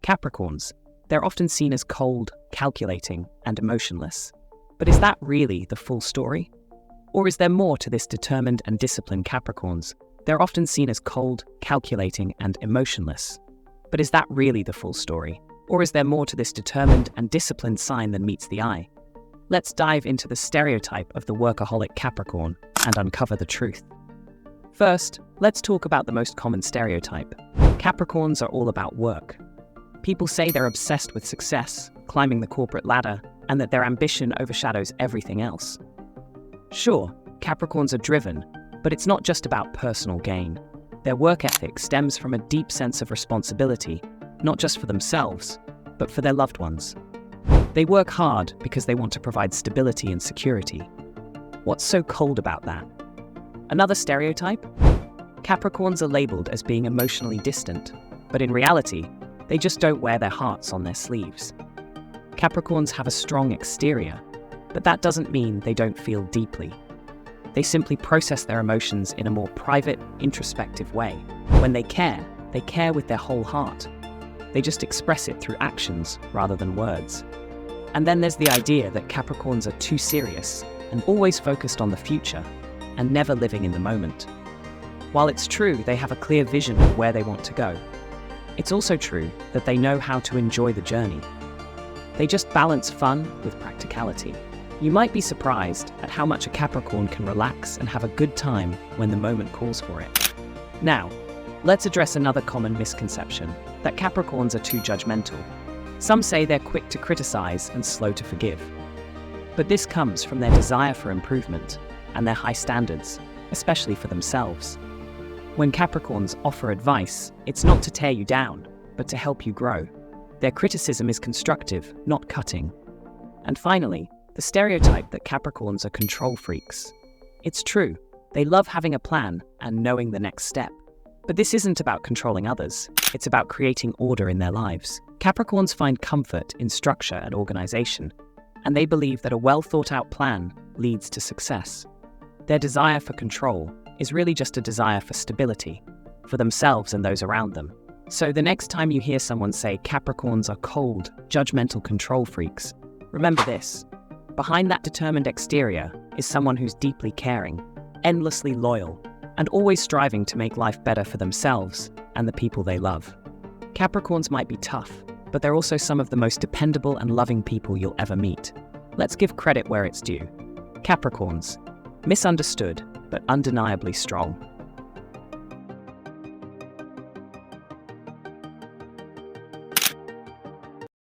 Capricorns. They're often seen as cold, calculating, and emotionless. But is that really the full story? Or is there more to this determined and disciplined Capricorns? They're often seen as cold, calculating, and emotionless. But is that really the full story? Or is there more to this determined and disciplined sign than meets the eye? Let's dive into the stereotype of the workaholic Capricorn and uncover the truth. First, let's talk about the most common stereotype. Capricorns are all about work. People say they're obsessed with success, climbing the corporate ladder, and that their ambition overshadows everything else. Sure, Capricorns are driven, but it's not just about personal gain. Their work ethic stems from a deep sense of responsibility, not just for themselves, but for their loved ones. They work hard because they want to provide stability and security. What's so cold about that? Another stereotype? Capricorns are labeled as being emotionally distant, but in reality, they just don't wear their hearts on their sleeves. Capricorns have a strong exterior, but that doesn't mean they don't feel deeply. They simply process their emotions in a more private, introspective way. When they care with their whole heart. They just express it through actions rather than words. And then there's the idea that Capricorns are too serious and always focused on the future and never living in the moment. While it's true they have a clear vision of where they want to go, it's also true that they know how to enjoy the journey. They just balance fun with practicality. You might be surprised at how much a Capricorn can relax and have a good time when the moment calls for it. Now, let's address another common misconception, that Capricorns are too judgmental. Some say they're quick to criticize and slow to forgive. But this comes from their desire for improvement and their high standards, especially for themselves. When Capricorns offer advice, it's not to tear you down, but to help you grow. Their criticism is constructive, not cutting. And finally, the stereotype that Capricorns are control freaks. It's true, they love having a plan and knowing the next step. But this isn't about controlling others, it's about creating order in their lives. Capricorns find comfort in structure and organization, and they believe that a well-thought-out plan leads to success. Their desire for control is really just a desire for stability, for themselves and those around them. So the next time you hear someone say Capricorns are cold, judgmental control freaks, remember this. Behind that determined exterior is someone who's deeply caring, endlessly loyal, and always striving to make life better for themselves and the people they love. Capricorns might be tough, but they're also some of the most dependable and loving people you'll ever meet. Let's give credit where it's due. Capricorns, misunderstood, but undeniably strong.